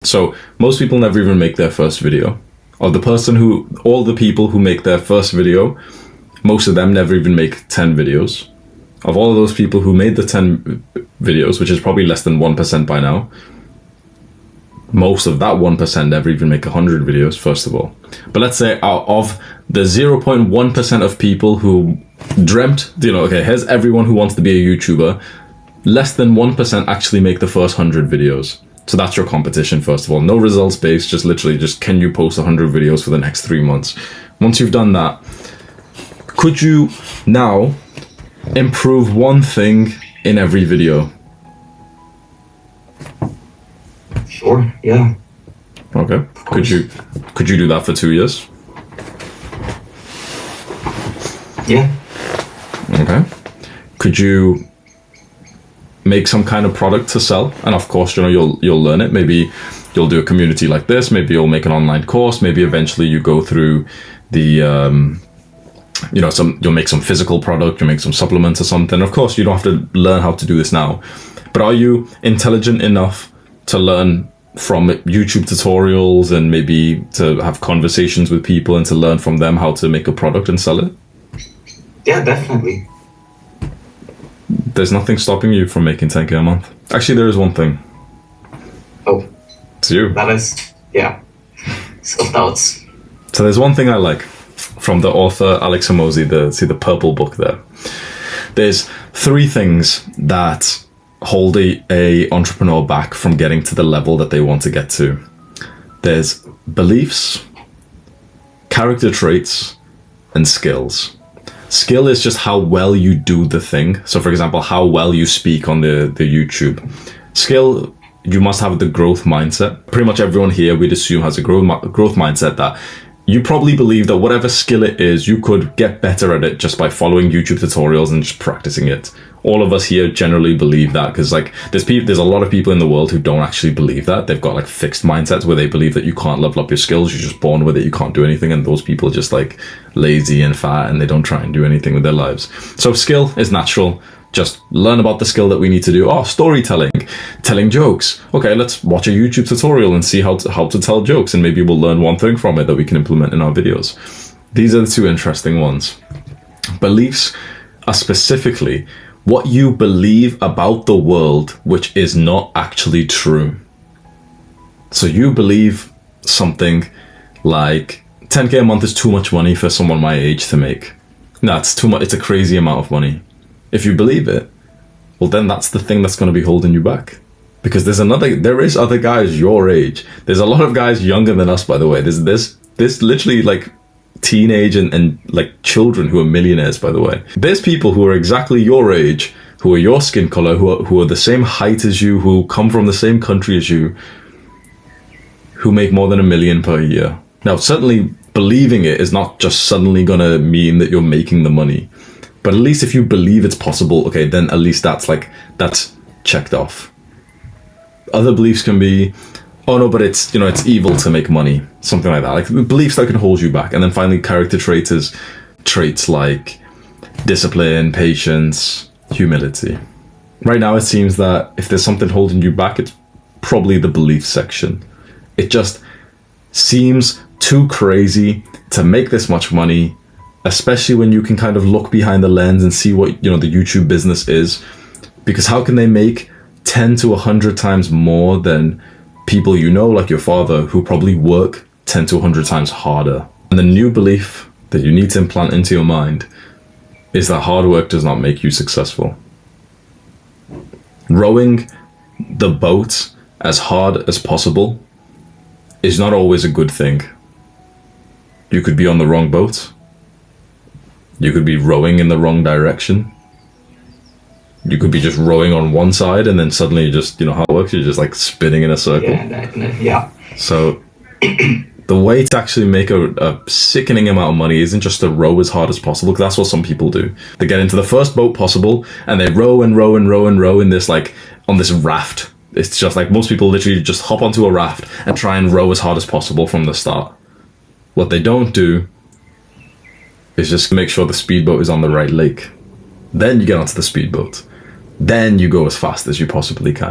So most people never even make their first video. All the people who make their first video, most of them never even make 10 videos. Of all of those people who made the 10 videos, which is probably less than 1% by now, most of that 1% never even make 100 videos, first of all. But let's say out of the 0.1% of people who dreamt, okay, here's everyone who wants to be a YouTuber, less than 1% actually make the first 100 videos. So that's your competition, first of all. No results based, just literally can you post 100 videos for the next 3 months? Once you've done that, could you now improve one thing in every video? Sure, yeah. Okay. Could you do that for 2 years? Yeah. Okay. Could you make some kind of product to sell? And of course, you'll learn it. Maybe you'll do a community like this. Maybe you'll make an online course. Maybe eventually you go through the you'll make some physical product, you'll make some supplements or something. Of course, you don't have to learn how to do this now. But are you intelligent enough to learn from YouTube tutorials and maybe to have conversations with people and to learn from them how to make a product and sell it? Yeah, definitely. There's nothing stopping you from making 10K a month. Actually, there is one thing. Oh. It's you. That is, yeah. Self-doubts. So there's one thing I like from the author Alex Hormozi, the purple book there. There's 3 things that hold a entrepreneur back from getting to the level that they want to get to. There's beliefs, character traits, and skills. Skill is just how well you do the thing. So for example, how well you speak on the YouTube. Skill, you must have the growth mindset. Pretty much everyone here, we'd assume, has a growth mindset that you probably believe that whatever skill it is, you could get better at it just by following YouTube tutorials and just practicing it. All of us here generally believe that, because there's a lot of people in the world who don't actually believe that. They've got fixed mindsets where they believe that you can't level up your skills, you're just born with it, you can't do anything, and those people are just lazy and fat and they don't try and do anything with their lives. So skill is natural. Just learn about the skill that we need to do. Storytelling, telling jokes. Okay, let's watch a YouTube tutorial and see how to tell jokes, and maybe we'll learn one thing from it that we can implement in our videos. These are the 2 interesting ones. Beliefs are specifically what you believe about the world which is not actually true. So you believe something like 10K a month is too much money for someone my age to make. No, it's too much. It's a crazy amount of money. If you believe it, well, then that's the thing that's going to be holding you back. Because there is other guys your age. There's a lot of guys younger than us, by the way. There's literally teenage and children who are millionaires, by the way. There's people who are exactly your age, who are your skin color, who are the same height as you, who come from the same country as you, who make more than $1 million per year. Now, certainly believing it is not just suddenly going to mean that you're making the money. But at least if you believe it's possible, okay, then at least that's checked off. Other beliefs can be, oh no, but it's evil to make money, something like that. Beliefs that can hold you back. And then finally, character traits is traits like discipline, patience, humility. Right now, it seems that if there's something holding you back, it's probably the belief section. It just seems too crazy to make this much money, especially when you can kind of look behind the lens and see what the YouTube business is. Because how can they make 10 to 100 times more than people like your father, who probably work 10 to 100 times harder? And the new belief that you need to implant into your mind is that hard work does not make you successful. Rowing the boat as hard as possible is not always a good thing. You could be on the wrong boat. You could be rowing in the wrong direction. You could be just rowing on one side and then suddenly you just, how it works, you're just spinning in a circle. Yeah. So the way to actually make a sickening amount of money isn't just to row as hard as possible, because that's what some people do. They get into the first boat possible and they row and row and row and row in this on this raft. It's just most people literally just hop onto a raft and try and row as hard as possible from the start. What they don't do is just make sure the speedboat is on the right lake. Then you get onto the speedboat. Then you go as fast as you possibly can.